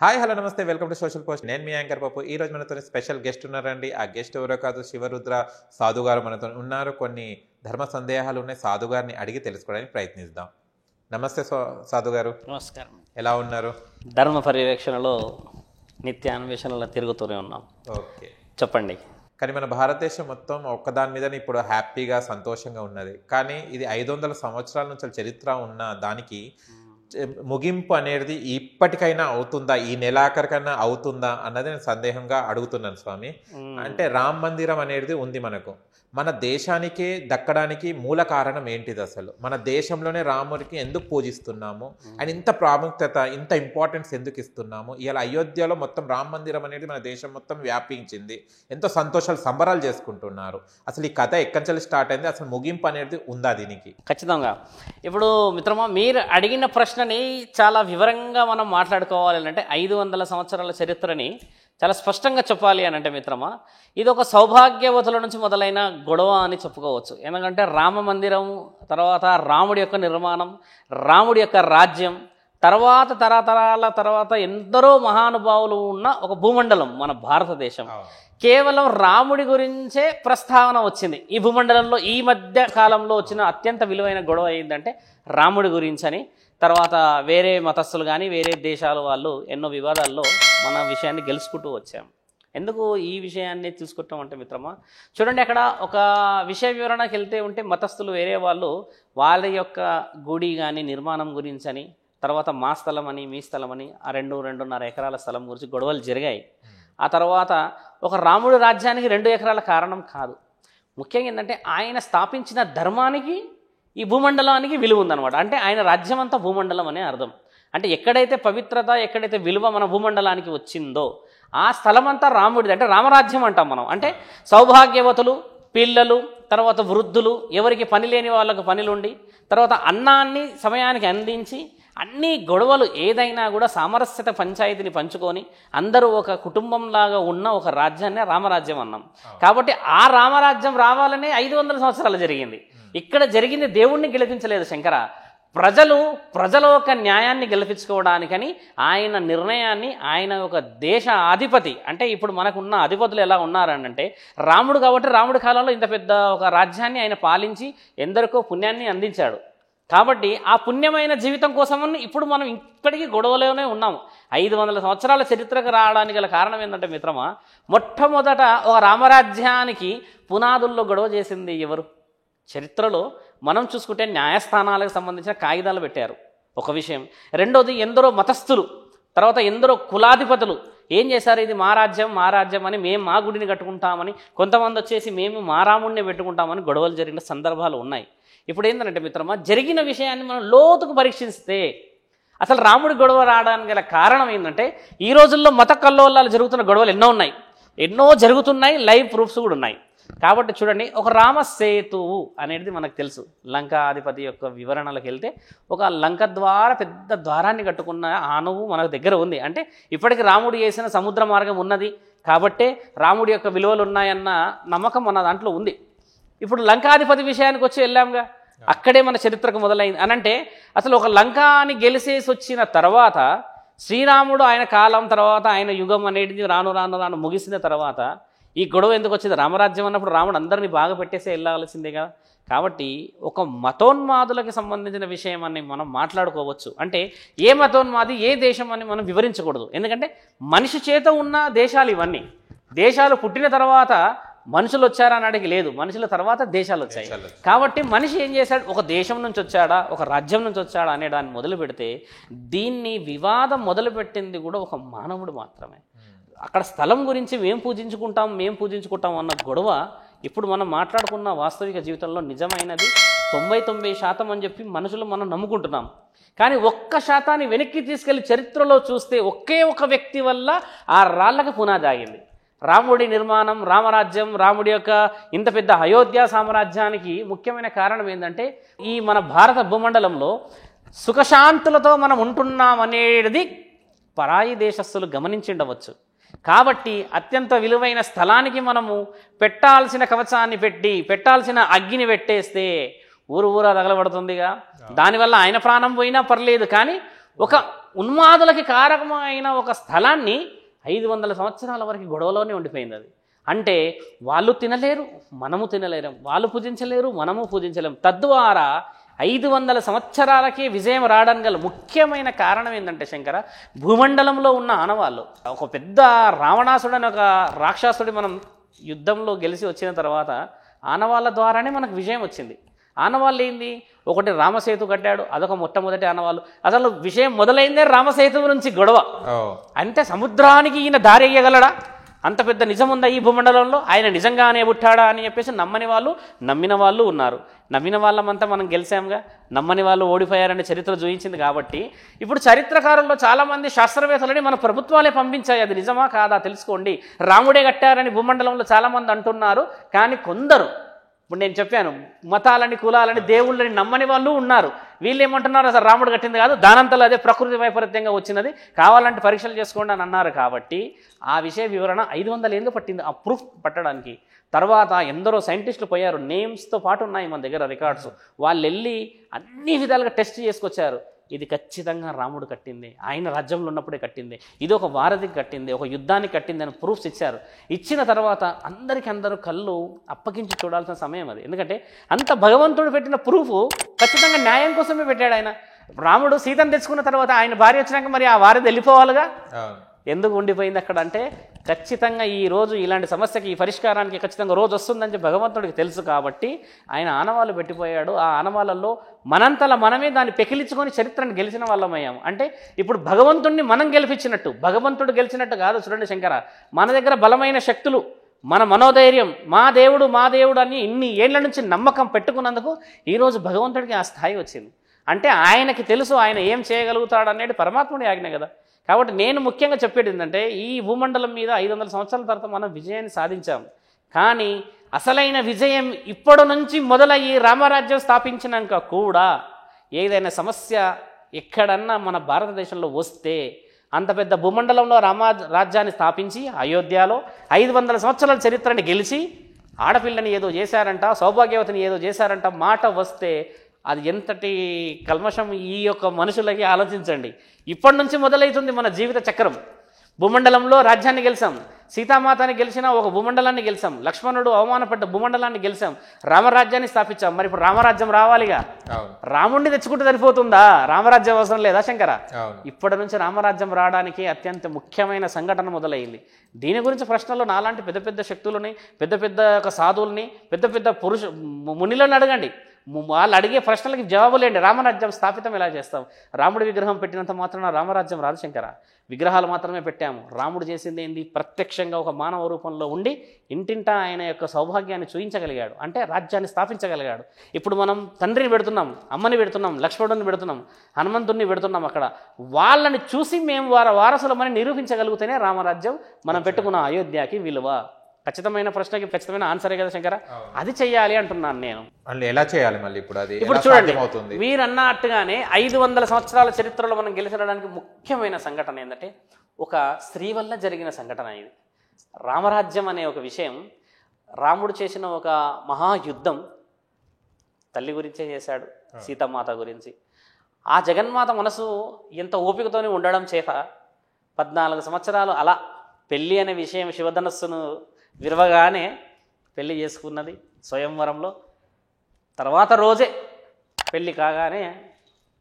Hi hello నమస్తే welcome to social post. నేను మీ anchor పప్పు. ఈ రోజు మనతో స్పెషల్ గెస్ట్ ఉన్నారండి. ఆ గెస్ట్ ఎవరో కాదు, శివరుద్ర సాధు గారు మనతో ఉన్నారు. కొన్ని ధర్మ సందేహాలు ఉన్నాయి, సాధు గారిని అడిగి తెలుసుకోవడానికి ప్రయత్నిద్దాం. నమస్తే సాధు గారు. నమస్కారం. ఎలా ఉన్నారు? ధర్మ పర్యవేక్షణలో నిత్యాన్వేషణలో తిరుగుతూనే ఉన్నాం. ఓకే, చెప్పండి. కానీ మన భారతదేశం మొత్తం ఒక్కదాని మీద ఇప్పుడు హ్యాపీగా సంతోషంగా ఉన్నది. కానీ ఇది 500 సంవత్సరాల నుంచి చరిత్ర ఉన్న దానికి ముగింపు అనేది ఇప్పటికైనా అవుతుందా, ఈ నెలాఖరికైనా అవుతుందా అన్నది నేను సందేహంగా అడుగుతున్నాను స్వామి. అంటే రామ మందిరం అనేది ఉంది మనకు, మన దేశానికి దక్కడానికి మూల కారణం ఏంటిది? అసలు మన దేశంలోనే రాముడికి ఎందుకు పూజిస్తున్నాము అండ్ ఇంత ప్రాముఖ్యత, ఇంత ఇంపార్టెన్స్ ఎందుకు ఇస్తున్నాము? ఇలా అయోధ్యలో మొత్తం రామ మందిరం అనేది మన దేశం మొత్తం వ్యాపించింది, ఎంతో సంతోషాలు సంబరాలు చేసుకుంటున్నారు. అసలు ఈ కథ ఎక్కడి నుంచి స్టార్ట్ అయింది, అసలు ముగింపు అనేది ఉందా దీనికి? ఖచ్చితంగా. ఇప్పుడు మిత్రమా, మీరు అడిగిన ప్రశ్నని చాలా వివరంగా మనం మాట్లాడుకోవాలి అంటే 500 సంవత్సరాల చరిత్రని చాలా స్పష్టంగా చెప్పాలి అని అంటే మిత్రమా, ఇది ఒక సౌభాగ్యవతుల నుంచి మొదలైన గొడవ అని చెప్పుకోవచ్చు. ఎందుకంటే రామ మందిరం తర్వాత రాముడి యొక్క నిర్మాణం, రాముడి యొక్క రాజ్యం, తర్వాత తరతరాల తర్వాత ఎందరో మహానుభావులు ఉన్న ఒక భూమండలం మన భారతదేశం. కేవలం రాముడి గురించే ప్రస్తావన వచ్చింది ఈ భూమండలంలో. ఈ మధ్య కాలంలో వచ్చిన అత్యంత విలువైన గొడవ ఏంటంటే రాముడి గురించని. తర్వాత వేరే మతస్థులు కానీ వేరే దేశాల వాళ్ళు ఎన్నో వివాదాల్లో మన విషయాన్ని గెలుచుకుంటూ వచ్చాం. ఎందుకు ఈ విషయాన్ని తీసుకుంటాం అంటే మిత్రమా, చూడండి, అక్కడ ఒక విషయ వివరణకి వెళ్తే ఉంటే మతస్థులు వేరే వాళ్ళు వాళ్ళ యొక్క గుడి కానీ నిర్మాణం గురించని, తర్వాత మా స్థలం అని మీ స్థలం అని, ఆ 2-2.5 ఎకరాల స్థలం గురించి గొడవలు జరిగాయి. ఆ తర్వాత ఒక రాముడి రాజ్యానికి 2 ఎకరాల కారణం కాదు. ముఖ్యంగా ఏంటంటే ఆయన స్థాపించిన ధర్మానికి ఈ భూమండలానికి విలువ ఉందన్నమాట. అంటే ఆయన రాజ్యం అంతా భూమండలం అనే అర్థం. అంటే ఎక్కడైతే పవిత్రత, ఎక్కడైతే విలువ మన భూమండలానికి వచ్చిందో ఆ స్థలం అంతా రాముడిది. అంటే రామరాజ్యం అంటాం మనం. అంటే సౌభాగ్యవతులు, పిల్లలు, తర్వాత వృద్ధులు, ఎవరికి పని లేని వాళ్ళకు పనులుండి, తర్వాత అన్నాన్ని సమయానికి అందించి, అన్ని గొడవలు ఏదైనా కూడా సామరస్యత పంచాయతీని పంచుకొని అందరూ ఒక కుటుంబంలాగా ఉన్న ఒక రాజ్యాన్ని రామరాజ్యం అన్నాం. కాబట్టి ఆ రామరాజ్యం రావాలనే 500 సంవత్సరాలు జరిగింది. ఇక్కడ జరిగింది దేవుణ్ణి గెలిపించలేదు శంకర, ప్రజల ఒక న్యాయాన్ని గెలిపించుకోవడానికని ఆయన నిర్ణయాన్ని, ఆయన ఒక దేశ అధిపతి. అంటే ఇప్పుడు మనకున్న అధిపతులు ఎలా ఉన్నారనంటే రాముడు. కాబట్టి రాముడి కాలంలో ఇంత పెద్ద ఒక రాజ్యాన్ని ఆయన పాలించి ఎందరికో పుణ్యాన్ని అందించాడు. కాబట్టి ఆ పుణ్యమైన జీవితం కోసమని ఇప్పుడు మనం ఇప్పటికీ గొడవలోనే ఉన్నాము. 500 సంవత్సరాల చరిత్రకు రావడానికి గల కారణం ఏంటంటే మిత్రమా, మొట్టమొదట ఒక రామరాజ్యానికి పునాదుల్లో గొడవ చేసింది ఎవరు? చరిత్రలో మనం చూసుకుంటే న్యాయస్థానాలకు సంబంధించిన కాగితాలు పెట్టారు, ఒక విషయం. రెండోది, ఎందరో మతస్థులు, తర్వాత ఎందరో కులాధిపతులు ఏం చేశారు, ఇది మా రాజ్యం అని, మేము మా గుడిని కట్టుకుంటామని, కొంతమంది వచ్చేసి మేము మా రాముడిని పెట్టుకుంటామని గొడవలు జరిగిన సందర్భాలు ఉన్నాయి. ఇప్పుడు ఏంటంటే మిత్రమా, జరిగిన విషయాన్ని మనం లోతుకు పరీక్షిస్తే అసలు రాముడి గొడవ రావడానికి గల కారణం ఏంటంటే ఈ రోజుల్లో మత కల్లోలాలు జరుగుతున్న గొడవలు ఎన్నో జరుగుతున్నాయి, లైవ్ ప్రూఫ్స్ కూడా ఉన్నాయి. కాబట్టి చూడండి, ఒక రామసేతువు అనేది మనకు తెలుసు. లంకాధిపతి యొక్క వివరణలకు వెళ్తే ఒక లంక ద్వారా పెద్ద ద్వారాన్ని కట్టుకున్న ఆనవు మనకు దగ్గర ఉంది. అంటే ఇప్పటికి రాముడు చేసిన సముద్ర మార్గం ఉన్నది కాబట్టే రాముడి యొక్క విలువలు ఉన్నాయన్న నమ్మకం మన దాంట్లో ఉంది. ఇప్పుడు లంకాధిపతి విషయానికి వచ్చి వెళ్ళాంగా, అక్కడే మన చరిత్రకు మొదలైంది. అనంటే అసలు ఒక లంకాని గెలిసేసి వచ్చిన తర్వాత శ్రీరాముడు ఆయన కాలం తర్వాత ఆయన యుగం అనేది రాను ముగిసిన తర్వాత ఈ గొడవ ఎందుకు వచ్చింది? రామరాజ్యం అన్నప్పుడు రాముడు అందరినీ బాగా పెట్టేసే వెళ్ళాల్సిందే కదా. కాబట్టి ఒక మతోన్మాదులకు సంబంధించిన విషయం అని మనం మాట్లాడుకోవచ్చు. అంటే ఏ మతోన్మాది ఏ దేశం అని మనం వివరించకూడదు. ఎందుకంటే మనిషి చేత ఉన్న దేశాలు ఇవన్నీ. దేశాలు పుట్టిన తర్వాత మనుషులు వచ్చారనడానికి లేదు, మనుషుల తర్వాత దేశాలు వచ్చాయి. కాబట్టి మనిషి ఏం చేశాడు, ఒక దేశం నుంచి వచ్చాడా, ఒక రాజ్యం నుంచి వచ్చాడా అనే దాన్ని మొదలు పెడితే దీన్ని వివాదం మొదలుపెట్టింది కూడా ఒక మానవుడు మాత్రమే. అక్కడ స్థలం గురించి మేము పూజించుకుంటాం అన్న గొడవ ఇప్పుడు మనం మాట్లాడుకున్న వాస్తవిక జీవితంలో నిజమైనది 99% అని చెప్పి మనుషులు మనం నమ్ముకుంటున్నాం. కానీ 1% వెనక్కి తీసుకెళ్లి చరిత్రలో చూస్తే ఒకే ఒక వ్యక్తి వల్ల ఆ రాళ్ళకి పునాది ఆగింది. రాముడి నిర్మాణం, రామరాజ్యం, రాముడి యొక్క ఇంత పెద్ద అయోధ్య సామ్రాజ్యానికి ముఖ్యమైన కారణం ఏంటంటే ఈ మన భారత భూమండలంలో సుఖశాంతులతో మనం ఉంటున్నామనేది పరాయి దేశస్థులు గమనించిండవచ్చు. కాబట్టి అత్యంత విలువైన స్థలానికి మనము పెట్టాల్సిన కవచాన్ని పెట్టాల్సిన అగ్గిని పెట్టేస్తే ఊరా తగలబడుతుందిగా. దానివల్ల ఆయన ప్రాణం పోయినా పర్లేదు, కానీ ఒక ఉన్మాదులకి కారకమైన ఒక స్థలాన్ని 500 సంవత్సరాల వరకు గొడవలోనే ఉండిపోయింది అది. అంటే వాళ్ళు తినలేరు, మనము తినలేరు, వాళ్ళు పూజించలేరు, మనము పూజించలేము. తద్వారా 500 సంవత్సరాలకే విజయం రావడానికి గల ముఖ్యమైన కారణం ఏంటంటే శంకర, భూమండలంలో ఉన్న ఆనవాళ్ళు. ఒక పెద్ద రావణాసుడు అనే ఒక రాక్షసుడి మనం యుద్ధంలో గెలిచి వచ్చిన తర్వాత ఆనవాళ్ళ ద్వారానే మనకు విజయం వచ్చింది. ఆనవాళ్ళు ఏంది? ఒకటి రామసేతు కట్టాడు, అదొక మొట్టమొదటి ఆనవాళ్ళు. అసలు విషయం మొదలైందే రామసేతు నుంచి గొడవ. అంటే సముద్రానికి ఈయన దారి అయ్యగలడా? అంత పెద్ద నిజం ఉందా ఈ భూమండలంలో? ఆయన నిజంగానే పుట్టాడా అని చెప్పేసి నమ్మని వాళ్ళు, నమ్మిన వాళ్ళు ఉన్నారు. నమ్మిన వాళ్ళమంతా మనం గెలిచాంగా, నమ్మని వాళ్ళు ఓడిపోయారనే చరిత్ర చూపించింది. కాబట్టి ఇప్పుడు చరిత్రకారుల్లో చాలామంది శాస్త్రవేత్తలని మన ప్రభుత్వాలే పంపించాయి. అది నిజమా కాదా తెలుసుకోండి. రాముడే కట్టారని భూమండలంలో చాలామంది అంటున్నారు. కానీ కొందరు, ఇప్పుడు నేను చెప్పాను, మతాలని, కులాలని, దేవుళ్ళని నమ్మని వాళ్ళు ఉన్నారు. వీళ్ళు ఏమంటున్నారు? అసలు రాముడు కట్టింది కాదు, దానంతలో అదే ప్రకృతి వైపరీత్యంగా వచ్చినది, కావాలంటే పరీక్షలు చేసుకోండి అని అన్నారు. కాబట్టి ఆ విషయ వివరణ 500 ఏళ్ళు పట్టింది ఆ ప్రూఫ్ పట్టడానికి. తర్వాత ఎందరో సైంటిస్టులు పోయారు, నేమ్స్తో పాటు ఉన్నాయి మన దగ్గర రికార్డ్స్. వాళ్ళు వెళ్ళి అన్ని విధాలుగా టెస్ట్ చేసుకొచ్చారు. ఇది ఖచ్చితంగా రాముడు కట్టింది, ఆయన రాజ్యంలో ఉన్నప్పుడే కట్టింది, ఇది ఒక వారధికి కట్టింది, ఒక యుద్ధానికి కట్టింది అని ప్రూఫ్స్ ఇచ్చారు. ఇచ్చిన తర్వాత అందరూ కళ్ళు అప్పగించి చూడాల్సిన సమయం అది. ఎందుకంటే అంత భగవంతుడు పెట్టిన ప్రూఫ్ ఖచ్చితంగా న్యాయం కోసమే పెట్టాడు ఆయన. రాముడు సీతను తెచ్చుకున్న తర్వాత ఆయన భార్య వచ్చినాక మరి ఆ వారధి వెళ్ళిపోవాలిగా. ఎందుకు ఉండిపోయింది అక్కడ అంటే, ఖచ్చితంగా ఈ రోజు ఇలాంటి సమస్యకి, ఈ పరిష్కారానికి ఖచ్చితంగా రోజు వస్తుందని భగవంతుడికి తెలుసు. కాబట్టి ఆయన ఆనవాళ్ళు పెట్టిపోయాడు. ఆ ఆనవాళ్ళల్లో మనంతలా మనమే దాన్ని పెకిలించుకొని చరిత్రను గెలిచిన వాళ్ళమయ్యాము. అంటే ఇప్పుడు భగవంతుడిని మనం గెలిపించినట్టు, భగవంతుడు గెలిచినట్టు కాదు. చూడండి శంకర, మన దగ్గర బలమైన శక్తులు, మన మనోధైర్యం, మా దేవుడు అని ఇన్ని ఏళ్ల నుంచి నమ్మకం పెట్టుకున్నందుకు ఈరోజు భగవంతుడికి ఆ స్థాయి వచ్చింది. అంటే ఆయనకి తెలుసు ఆయన ఏం చేయగలుగుతాడు అనేది పరమాత్ముడి ఆజ్ఞ కదా. కాబట్టి నేను ముఖ్యంగా చెప్పేది ఏంటంటే, ఈ భూమండలం మీద 500 సంవత్సరాల తర్వాత మనం విజయాన్ని సాధించాం. కానీ అసలైన విజయం ఇప్పటి నుంచి మొదలయ్యి రామరాజ్యం స్థాపించినాక కూడా ఏదైనా సమస్య ఎక్కడన్నా మన భారతదేశంలో వస్తే, అంత పెద్ద భూమండలంలో రాజ్యాన్ని స్థాపించి అయోధ్యలో 500 సంవత్సరాల చరిత్రని గెలిచి ఆడపిల్లని ఏదో చేశారంట, సౌభాగ్యవతిని ఏదో చేశారంట మాట వస్తే అది ఎంతటి కల్మషం ఈ యొక్క మనుషులకి ఆలోచించండి. ఇప్పటి నుంచి మొదలవుతుంది మన జీవిత చక్రం. భూమండలంలో రాజ్యాన్ని గెలిచాం, సీతామాతని గెలిచిన ఒక భూమండలాన్ని గెలిచాం, లక్ష్మణుడు అవమానపడ్డ భూమండలాన్ని గెలిచాం, రామరాజ్యాన్ని స్థాపించాం. మరి ఇప్పుడు రామరాజ్యం రావాలిగా. రాముడిని తెచ్చుకుంటే సరిపోతుందా? రామరాజ్యం అవసరం లేదా శంకర? ఇప్పటి నుంచి రామరాజ్యం రావడానికి అత్యంత ముఖ్యమైన సంఘటన మొదలైంది. దీని గురించి ప్రశ్నలు నాలాంటి పెద్ద పెద్ద శక్తులని, పెద్ద పెద్ద సాధువుల్ని, పెద్ద పెద్ద మునిలను అడగండి. వాళ్ళు అడిగే ప్రశ్నలకి జవాబులేండి. రామరాజ్యం స్థాపితం ఎలా చేస్తాం? రాముడి విగ్రహం పెట్టినంత మాత్రాన రామరాజ్యం రాదు శంకర. విగ్రహాలు మాత్రమే పెట్టాము. రాముడు చేసింది ఏంది? ప్రత్యక్షంగా ఒక మానవ రూపంలో ఉండి ఇంటింటా ఆయన యొక్క సౌభాగ్యాన్ని చూయించగలిగాడు, అంటే రాజ్యాన్ని స్థాపించగలిగాడు. ఇప్పుడు మనం తండ్రిని పెడుతున్నాం, అమ్మని పెడుతున్నాం, లక్ష్మణుడిని పెడుతున్నాం, హనుమంతుడిని పెడుతున్నాం. అక్కడ వాళ్ళని చూసి మేము వారసులమని నిరూపించగలిగితేనే రామరాజ్యం మనం పెట్టుకున్న అయోధ్యకి విలువ. ఖచ్చితమైన ప్రశ్నకి ఖచ్చితమైన ఆన్సరే కదా శంకర. అది చెయ్యాలి అంటున్నాను నేను. ఎలా చేయాలి మళ్ళీ? ఇప్పుడు చూడండి, మీరు అన్నట్టుగానే 500 సంవత్సరాల చరిత్రలో మనం గెలిచడానికి ముఖ్యమైన సంఘటన ఏంటంటే, ఒక స్త్రీ వల్ల జరిగిన సంఘటన ఇది. రామరాజ్యం అనే ఒక విషయం, రాముడు చేసిన ఒక మహాయుద్ధం తల్లి గురించే చేశాడు, సీతామాత గురించి. ఆ జగన్మాత మనసు ఎంత ఓపికతోనే ఉండడం చేత 14 సంవత్సరాలు అలా పెళ్ళి అనే విషయం శివధనస్సును విరవగానే పెళ్లి చేసుకున్నది స్వయంవరంలో. తర్వాత రోజే పెళ్లి కాగానే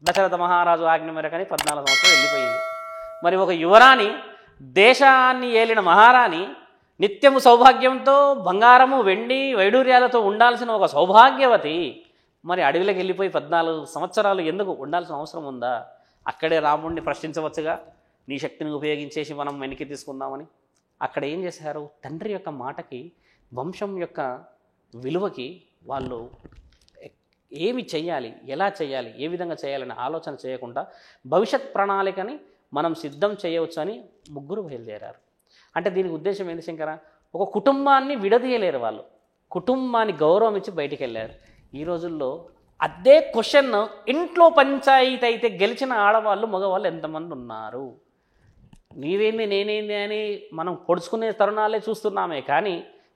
దశరథ మహారాజు ఆజ్ఞ మేరకని 14 సంవత్సరాలు వెళ్ళిపోయింది. మరి ఒక యువరాణి, దేశాన్ని ఏలిన మహారాణి, నిత్యము సౌభాగ్యంతో బంగారము వెండి వైడూర్యాలతో ఉండాల్సిన ఒక సౌభాగ్యవతి మరి అడవిలోకి వెళ్ళిపోయి 14 సంవత్సరాలు ఎందుకు ఉండాల్సిన అవసరం ఉందా? అక్కడే రాముడిని ప్రశ్నించవచ్చుగా, నీ శక్తిని ఉపయోగించేసి మనం వెనక్కి తీసుకుందామని. అక్కడ ఏం చేశారు? తండ్రి యొక్క మాటకి, వంశం యొక్క విలువకి వాళ్ళు ఏమి చెయ్యాలి, ఎలా చేయాలి, ఏ విధంగా చేయాలని ఆలోచన చేయకుండా భవిష్యత్ ప్రణాళికని మనం సిద్ధం చేయవచ్చు అని ముగ్గురు బయలుదేరారు. అంటే దీనికి ఉద్దేశం ఏంటి శంకర? ఒక కుటుంబాన్ని విడదీయలేరు వాళ్ళు, కుటుంబాన్ని గౌరవం ఇచ్చి బయటికి వెళ్ళారు. ఈ రోజుల్లో అదే క్వశ్చన్ ఇంట్లో పంచాయతీ అయితే గెలిచిన ఆడవాళ్ళు మగవాళ్ళు ఎంతమంది ఉన్నారు? నీవేంది నేనేంది అని మనం పొడుచుకునే తరుణాలే చూస్తున్నామే, కానీ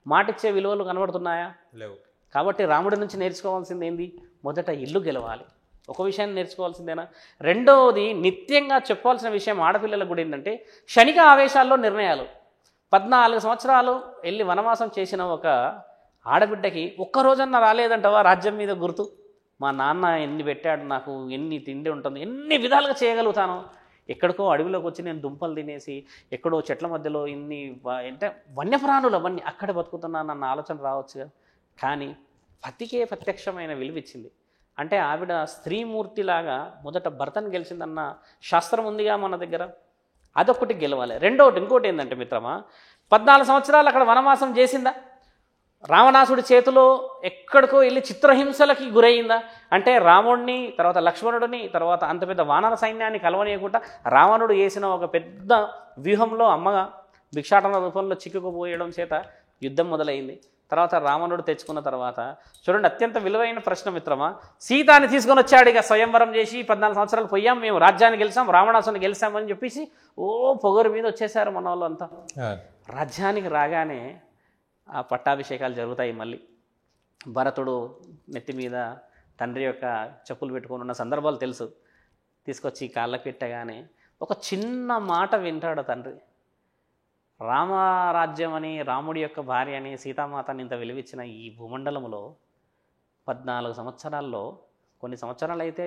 మాటిచ్చే విలువలు కనబడుతున్నాయా? లేవు. కాబట్టి రాముడి నుంచి నేర్చుకోవాల్సింది ఏంది? మొదట ఇల్లు గెలవాలి. ఒక విషయాన్ని నేర్చుకోవాల్సిందేనా? రెండవది నిత్యంగా చెప్పాల్సిన విషయం ఆడపిల్లలకు కూడా ఏంటంటే క్షణిక ఆవేశాల్లో నిర్ణయాలు. 14 సంవత్సరాలు వెళ్ళి వనవాసం చేసిన ఒక ఆడబిడ్డకి ఒక్కరోజన్నా రాలేదంటవా రాజ్యం మీద గుర్తు? మా నాన్న ఎన్ని పెట్టాడు, నాకు ఎన్ని తిండి ఉంటుంది, ఎన్ని విధాలుగా చేయగలుగుతాను. ఎక్కడికో అడవిలోకి వచ్చి నేను దుంపలు తినేసి ఎక్కడో చెట్ల మధ్యలో ఇన్ని అంటే వన్యప్రాణులు అవన్నీ అక్కడ బతుకుతున్నానన్న ఆలోచన రావచ్చు. కానీ పతికే ప్రత్యక్షమైన విలువిచ్చింది. అంటే ఆవిడ స్త్రీమూర్తిలాగా మొదట భర్తను గెలిచిందన్న శాస్త్రం ఉందిగా మన దగ్గర. అదొక్కటి గెలవాలి. ఇంకోటి ఏంటంటే మిత్రమా, 14 సంవత్సరాలు అక్కడ వనవాసం చేసిందా? రావణాసుడి చేతిలో ఎక్కడికో వెళ్ళి చిత్రహింసలకి గురయ్యిందా? అంటే రాముడిని, తర్వాత లక్ష్మణుడిని, తర్వాత అంత పెద్ద వానర సైన్యాన్ని కలవనీయకుండా రావణుడు వేసిన ఒక పెద్ద వ్యూహంలో అమ్మగా భిక్షాటన రూపంలో చిక్కుకుపోయడం చేత యుద్ధం మొదలైంది. తర్వాత రావణుడు తెచ్చుకున్న తర్వాత చూడండి, అత్యంత విలువైన ప్రశ్న మిత్రమా, సీతాని తీసుకొని వచ్చాడు. ఇక స్వయంవరం చేసి 14 సంవత్సరాలు పోయాం, మేము రాజ్యాన్ని గెలిచాం, రావణాసుని గెలిచామని చెప్పేసి పొగరు మీద వచ్చేసారు మన వాళ్ళు అంతా. రాజ్యానికి రాగానే ఆ పట్టాభిషేకాలు జరుగుతాయి. మళ్ళీ భరతుడు నెత్తి మీద తండ్రి యొక్క చెప్పులు పెట్టుకొని ఉన్న సందర్భాలు తెలుసు. తీసుకొచ్చి కాళ్ళకి పెట్టగానే ఒక చిన్న మాట వింటాడు తండ్రి. రామరాజ్యం అని, రాముడి యొక్క భార్య అని, సీతామాతని ఇంత విలువిచ్చిన ఈ భూమండలంలో 14 సంవత్సరాల్లో కొన్ని సంవత్సరాలు అయితే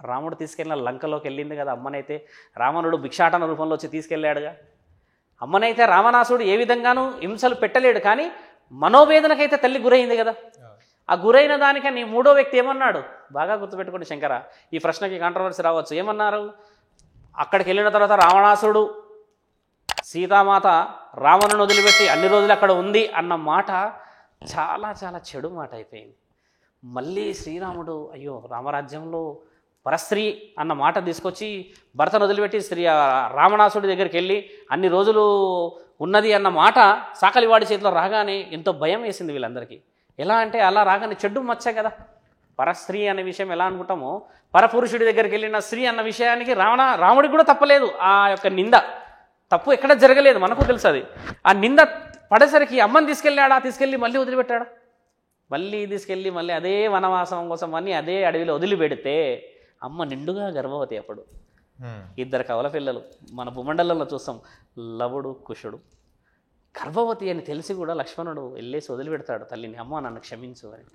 రాముడు తీసుకెళ్ళిన లంకలోకి వెళ్ళింది కదా. అమ్మనైతే రావణుడు భిక్షాటన రూపంలో వచ్చి తీసుకెళ్ళాడుగా. అమ్మనైతే రావణాసుడు ఏ విధంగానూ హింసలు పెట్టలేడు, కానీ మనోవేదనకైతే తల్లి గురైంది కదా. ఆ గురైన దానికని మూడో వ్యక్తి ఏమన్నాడు? బాగా గుర్తుపెట్టుకోండి శంకర, ఈ ప్రశ్నకి కాంట్రవర్సీ రావచ్చు. ఏమన్నారు? అక్కడికి వెళ్ళిన తర్వాత రావణాసుడు సీతామాత రావణుని వదిలిపెట్టి అన్ని రోజులు అక్కడ ఉంది అన్న మాట చాలా చాలా చెడు మాట అయిపోయింది. మళ్ళీ శ్రీరాముడు అయ్యో రామరాజ్యంలో పరస్త్రీ అన్న మాట తీసుకొచ్చి భర్తను వదిలిపెట్టి రావణాసుడి దగ్గరికి వెళ్ళి అన్ని రోజులు ఉన్నది అన్న మాట సాకలివాడి చేతిలో రాగానే ఎంతో భయం వేసింది వీళ్ళందరికీ. ఎలా అంటే అలా రాగానే చెడ్డు మచ్చ కదా. పరస్త్రీ అనే విషయం ఎలా అనుకుంటామో, పరపురుషుడి దగ్గరికి వెళ్ళిన స్త్రీ అన్న విషయానికి రాముడికి కూడా తప్పలేదు. ఆ యొక్క నింద తప్పు ఎక్కడ జరగలేదు, మనకు తెలుసు అది. ఆ నింద పడేసరికి అమ్మని తీసుకెళ్ళి మళ్ళీ వదిలిపెట్టాడా? మళ్ళీ తీసుకెళ్ళి మళ్ళీ అదే వనవాసం కోసం అని అదే అడవిలో వదిలిపెడితే అమ్మ నిండుగా గర్భవతి. అప్పుడు 2 కవల పిల్లలు మన భూమండలంలో చూస్తాం, లవుడు కుశుడు. గర్భవతి అని తెలిసి కూడా లక్ష్మణుడు వెళ్ళేసి వదిలిపెడతాడు తల్లిని, అమ్మ నన్ను క్షమించు అని.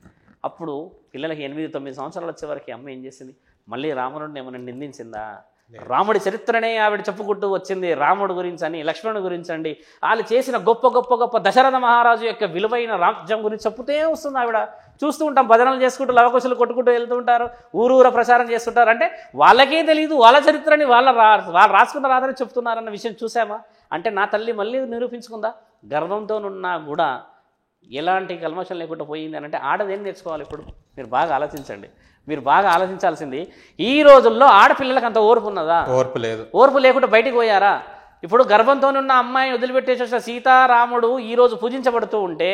అప్పుడు పిల్లలకి 8-9 సంవత్సరాలు వచ్చే వరకు అమ్మ ఏం చేసింది? మళ్ళీ రావణుడిని ఏమైనా నిందించిందా? రాముడి చరిత్రనే ఆవిడ చెప్పుకుంటూ వచ్చింది. రాముడు గురించి అని, లక్ష్మణుడి గురించి అండి, వాళ్ళు చేసిన గొప్ప గొప్ప గొప్ప దశరథ మహారాజు యొక్క విలువైన రాజ్యం గురించి చెప్పుతూ వస్తుంది ఆవిడ. చూస్తూ ఉంటాం, భజనలు చేసుకుంటూ లవకుశలు కొట్టుకుంటూ వెళ్తూ ఉంటారు, ఊరూర ప్రచారం చేస్తుంటారు. అంటే వాళ్ళకే తెలియదు వాళ్ళ చరిత్రని వాళ్ళు రాసుకున్న రాదని చెప్తున్నారన్న విషయం చూసామా? అంటే నా తల్లి మళ్ళీ నిరూపించుకుందా? గర్భంతోనున్నా కూడా ఎలాంటి కల్మషం లేకుండా పోయింది అని. అంటే ఆడదేం నేర్చుకోవాలి? ఇప్పుడు మీరు బాగా ఆలోచించండి. మీరు బాగా ఆలోచించాల్సింది, ఈ రోజుల్లో ఆడపిల్లలకు అంత ఓర్పు ఉన్నదా? ఓర్పు లేదు. ఓర్పు లేకుండా బయటికి పోయారా? ఇప్పుడు గర్భంతోనున్న అమ్మాయిని వదిలిపెట్టేసి సీతారాముడు ఈరోజు పూజించబడుతూ ఉంటే,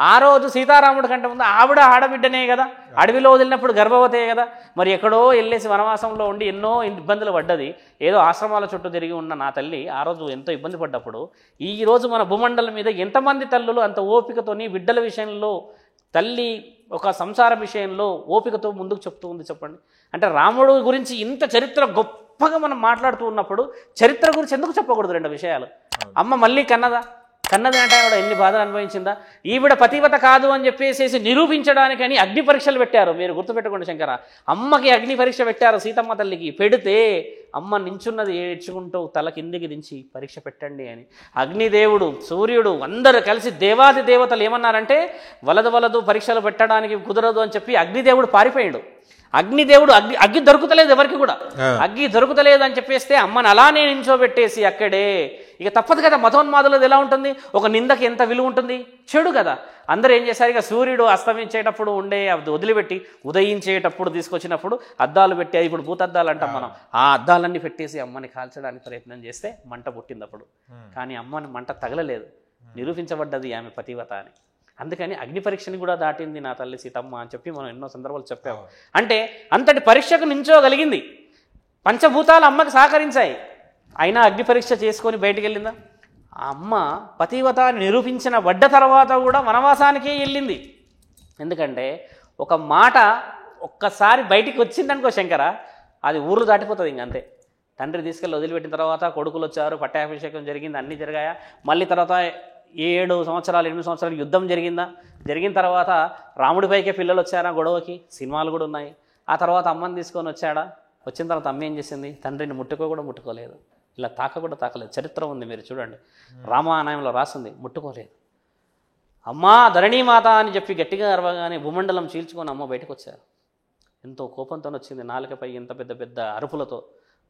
ఆ రోజు సీతారాముడు కంటే ముందు ఆవిడ ఆడబిడ్డనే కదా, అడవిలో వదిలినప్పుడు గర్భవతే కదా. మరి ఎక్కడో వెళ్ళేసి వనవాసంలో ఉండి ఎన్నో ఇబ్బందులు పడ్డది. ఏదో ఆశ్రమాల చుట్టూ తిరిగి ఉన్న నా తల్లి ఆ రోజు ఎంతో ఇబ్బంది పడ్డప్పుడు, ఈ రోజు మన భూమండలం మీద ఎంతమంది తల్లులు అంత ఓపికతోని బిడ్డల విషయంలో, తల్లి ఒక సంసార విషయంలో ఓపికతో ముందుకు చెప్తూ ఉంది చెప్పండి. అంటే రాముడు గురించి ఇంత చరిత్ర గొప్పగా మనం మాట్లాడుతూ ఉన్నప్పుడు చరిత్ర గురించి ఎందుకు చెప్పకూడదు? 2 విషయాలు. అమ్మ మళ్ళీ కన్నది అంటే ఆవిడ ఎన్ని బాధలు అనుభవించిందా? ఈవిడ పతివత కాదు అని చెప్పేసి నిరూపించడానికి అని అగ్ని పరీక్షలు పెట్టారు. మీరు గుర్తుపెట్టుకోండి శంకర, అమ్మకి అగ్ని పరీక్ష పెట్టారు సీతమ్మ తల్లికి. పెడితే అమ్మ నించున్నది ఏడ్చుకుంటూ తల కిందికి దించి పరీక్ష పెట్టండి అని. అగ్నిదేవుడు, సూర్యుడు అందరూ కలిసి దేవాది దేవతలు ఏమన్నారంటే వలదు పరీక్షలు పెట్టడానికి కుదరదు అని చెప్పి అగ్నిదేవుడు పారిపోయాడు. అగ్నిదేవుడు అగ్గి దొరుకుతలేదు ఎవరికి కూడా, అగ్గి దొరుకుతలేదు అని చెప్పేస్తే అమ్మని అలానే నించోబెట్టేసి అక్కడే. ఇక తప్పదు కదా, మతోన్మాదులది ఎలా ఉంటుంది? ఒక నిందకి ఎంత విలువ ఉంటుంది? చెడు కదా. అందరూ ఏం చేశారు? ఇక సూర్యుడు అస్తమించేటప్పుడు ఉండే వదిలిపెట్టి ఉదయించేటప్పుడు తీసుకొచ్చినప్పుడు అద్దాలు పెట్టాయి. ఇప్పుడు భూతద్దాలు అంటాం మనం. ఆ అద్దాలన్నీ పెట్టేసి అమ్మని కాల్చడానికి ప్రయత్నం చేస్తే మంట పుట్టింది అప్పుడు. కానీ అమ్మని మంట తగలలేదు, నిరూపించబడ్డది ఆమె పతివత అని. అందుకని అగ్ని పరీక్షని కూడా దాటింది నా తల్లి సీతమ్మ అని చెప్పి మనం ఎన్నో సందర్భాలు చెప్పాము. అంటే అంతటి పరీక్షకు నించోగలిగింది. పంచభూతాలు అమ్మకి సహకరించాయి, అయినా అగ్ని పరీక్ష చేసుకొని బయటికి వెళ్ళిందా? ఆ అమ్మ పతివత నిరూపించిన పడ్డ తర్వాత కూడా వనవాసానికే వెళ్ళింది. ఎందుకంటే ఒక మాట ఒక్కసారి బయటికి వచ్చిందనుకో శంకర, అది ఊర్లు దాటిపోతుంది ఇంక అంతే. తండ్రి తీసుకెళ్ళి వదిలిపెట్టిన తర్వాత కొడుకులు వచ్చారు, పట్టాభిషేకం జరిగింది, అన్నీ జరిగాయా. మళ్ళీ తర్వాత 7 సంవత్సరాలు 8 సంవత్సరాలు యుద్ధం జరిగిందా, జరిగిన తర్వాత రాముడిపైకే పిల్లలు వచ్చారా గొడవకి, సినిమాలు కూడా ఉన్నాయి. ఆ తర్వాత అమ్మని తీసుకొని వచ్చాడా, వచ్చిన తర్వాత అమ్మ ఏం చేసింది, తండ్రిని కూడా ముట్టుకోలేదు, ఇలా కూడా తాకలేదు. చరిత్ర ఉంది, మీరు చూడండి, రామాయణంలో రాసింది, ముట్టుకోలేదు. అమ్మా ధరణీమాత అని చెప్పి గట్టిగా అరవగానే భూమండలం చీల్చుకొని అమ్మ బయటకు వచ్చారు. ఎంతో కోపంతో వచ్చింది, నాలుకపై ఎంత పెద్ద పెద్ద అరుపులతో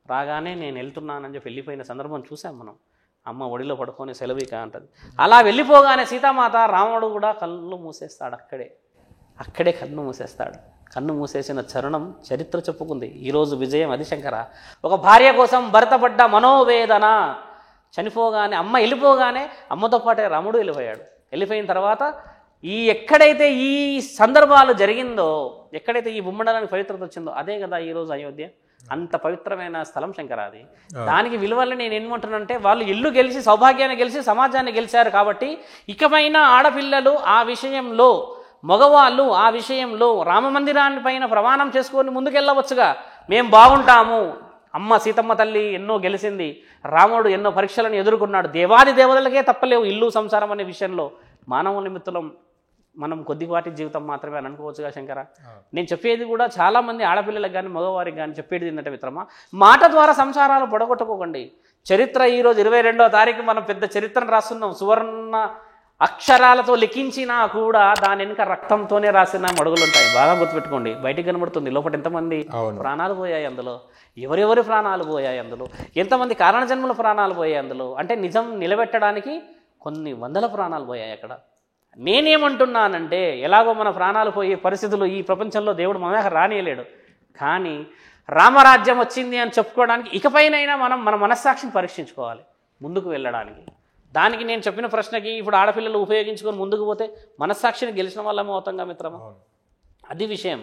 రాగానే నేను వెళ్తున్నానని చెప్పి వెళ్ళిపోయిన సందర్భం చూసాం మనం. అమ్మ ఒడిలో పడుకొని సెలవిక అంటది. అలా వెళ్ళిపోగానే సీతామాత, రాముడు కూడా కళ్ళు మూసేస్తాడు, అక్కడే కన్ను మూసేస్తాడు. కన్ను మూసేసిన చరణం చరిత్ర చెప్పుకుంది. ఈరోజు విజయం అది శంకర. ఒక భార్య కోసం భర్త పడ్డ మనోవేదన, చనిపోగానే అమ్మ వెళ్ళిపోగానే అమ్మతో పాటే రాముడు వెళ్ళిపోయిన తర్వాత ఎక్కడైతే ఈ సందర్భాలు జరిగిందో, ఎక్కడైతే ఈ భూమండలానికి పవిత్రత వచ్చిందో, అదే కదా ఈరోజు అయోధ్య. అంత పవిత్రమైన స్థలం శంకర అది. దానికి విలువల్ని నేను ఏమంటున్నానంటే, వాళ్ళు ఇల్లు గెలిచి, సౌభాగ్యాన్ని గెలిచి, సమాజాన్ని గెలిచారు కాబట్టి ఇకపైన ఆడపిల్లలు ఆ విషయంలో, మగవాళ్ళు ఆ విషయంలో రామమందిరాన్ని పైన ప్రమాణం చేసుకొని ముందుకెళ్ళవచ్చుగా. మేము బాగుంటాము, అమ్మ సీతమ్మ తల్లి ఎన్నో గెలిచింది, రాముడు ఎన్నో పరీక్షలను ఎదుర్కొన్నాడు, దేవాది దేవతలకే తప్పలేవు ఇల్లు సంసారం అనే విషయంలో. మానవ నిమిత్తం మనం కొద్దిపాటి జీవితం మాత్రమే అని అనుకోవచ్చుగా శంకర. నేను చెప్పేది కూడా చాలామంది ఆడపిల్లలకు కానీ మగవారికి కానీ చెప్పేది ఏంటంటే మిత్రమా, మాట ద్వారా సంసారాలు పొడగొట్టుకోకండి. చరిత్ర ఈరోజు 22వ తారీఖు మనం పెద్ద చరిత్రను రాస్తున్నాం, సువర్ణ అక్షరాలతో లిఖించినా కూడా దాని వెనుక రక్తంతోనే రాసిన మడుగులు ఉంటాయి. బాగా గుర్తుపెట్టుకోండి. బయటికి కనబడుతుంది, లోపల ఎంతమంది ప్రాణాలు పోయాయి అందులో, ఎవరెవరి ప్రాణాలు పోయాయి అందులో, ఎంతమంది కారణజన్మల ప్రాణాలు పోయాయి అందులో. అంటే నిజం నిలబెట్టడానికి కొన్ని వందల ప్రాణాలు పోయాయి అక్కడ. నేనేమంటున్నానంటే, ఎలాగో మన ప్రాణాలు పోయే పరిస్థితులు ఈ ప్రపంచంలో దేవుడు మన రానియలేడు, కానీ రామరాజ్యం వచ్చింది అని చెప్పుకోవడానికి ఇకపైనైనా మనం మన మనస్సాక్షిని పరీక్షించుకోవాలి ముందుకు వెళ్ళడానికి. దానికి నేను చెప్పిన ప్రశ్నకి ఇప్పుడు ఆడపిల్లలు ఉపయోగించుకొని ముందుకు పోతే మనస్సాక్షిని గెలిచిన వాళ్ళమే అవుతాంగా మిత్రమా. అది విషయం.